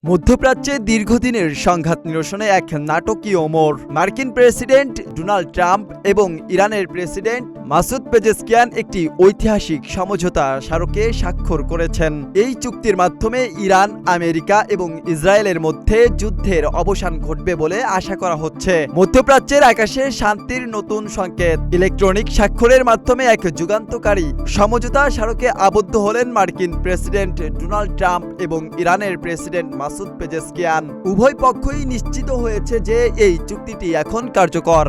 মধ্যপ্রাচ্যে দীর্ঘদিনের সংঘাত নিরসনে এক নাটকীয় মোড়। মার্কিন প্রেসিডেন্ট ডোনাল্ড ট্রাম্প এবং ইরানের প্রেসিডেন্ট মাসুদ পেজেশকিয়ান একটি ঐতিহাসিক সমঝোতা স্মারকে স্বাক্ষর করেছেন। এই চুক্তির মাধ্যমে ইরান, আমেরিকা এবং ইসরায়েলের মধ্যে যুদ্ধের অবসান ঘটবে বলে আশা করা হচ্ছে। মধ্যপ্রাচ্যের আকাশে শান্তির নতুন সংকেত। ইলেকট্রনিক স্বাক্ষরের মাধ্যমে এক যুগান্তকারী সমঝোতা স্মারকে আবদ্ধ হলেন মার্কিন প্রেসিডেন্ট ডোনাল্ড ট্রাম্প এবং ইরানের প্রেসিডেন্ট মাসুদ পেজেশকিয়ান। উভয় পক্ষই নিশ্চিত হয়েছে যে এই চুক্তিটি এখন কার্যকর।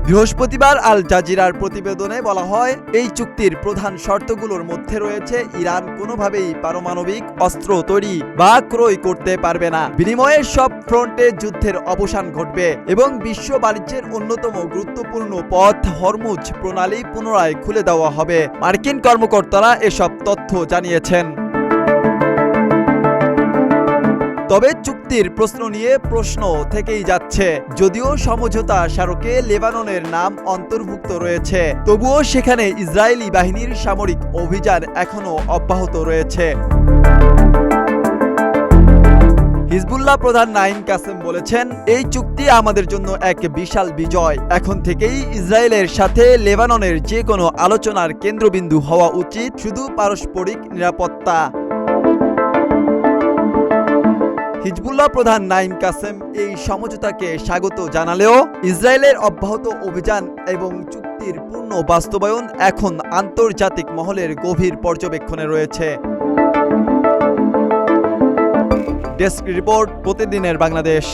বৃহস্পতিবার আল জাজিরার প্রতিবেদনে বলা হয়, এই চুক্তির প্রধান শর্তগুলোর মধ্যে রয়েছে ইরান কোনোভাবেই পারমাণবিক অস্ত্র তৈরি বা ক্রয় করতে পারবে না, বিনিময়ে সব ফ্রন্টে যুদ্ধের অবসান ঘটবে এবং বিশ্ব বাণিজ্যের অন্যতম গুরুত্বপূর্ণ পথ হরমুজ প্রণালী পুনরায় খুলে দেওয়া হবে। মার্কিন কর্মকর্তারা এসব তথ্য জানিয়েছেন। তবে চুক্তির প্রশ্ন নিয়ে প্রশ্ন থেকেই যাচ্ছে। যদিও সমঝোতা স্মারকে লেবাননের নাম অন্তর্ভুক্ত রয়েছে, তবুও সেখানে ইসরায়েলি বাহিনীর সামরিক অভিযান এখনও অব্যাহত রয়েছে। হিজবুল্লাহ প্রধান নাঈম কাসেম বলেছেন, এই চুক্তি আমাদের জন্য এক বিশাল বিজয়। এখন থেকেই ইসরায়েলের সাথে লেবাননের যে কোনো আলোচনার কেন্দ্রবিন্দু হওয়া উচিত শুধু পারস্পরিক নিরাপত্তা। হিজবুল্লাহ প্রধান নাঈম কাসেম এই সমঝোতাকে স্বাগত জানালেও ইসরায়েলের অব্যাহত অভিযান এবং চুক্তির পূর্ণ বাস্তবায়ন এখন আন্তর্জাতিক মহলের গভীর পর্যবেক্ষণে রয়েছে। ডেস্ক রিপোর্ট, প্রতিদিনের বাংলাদেশ।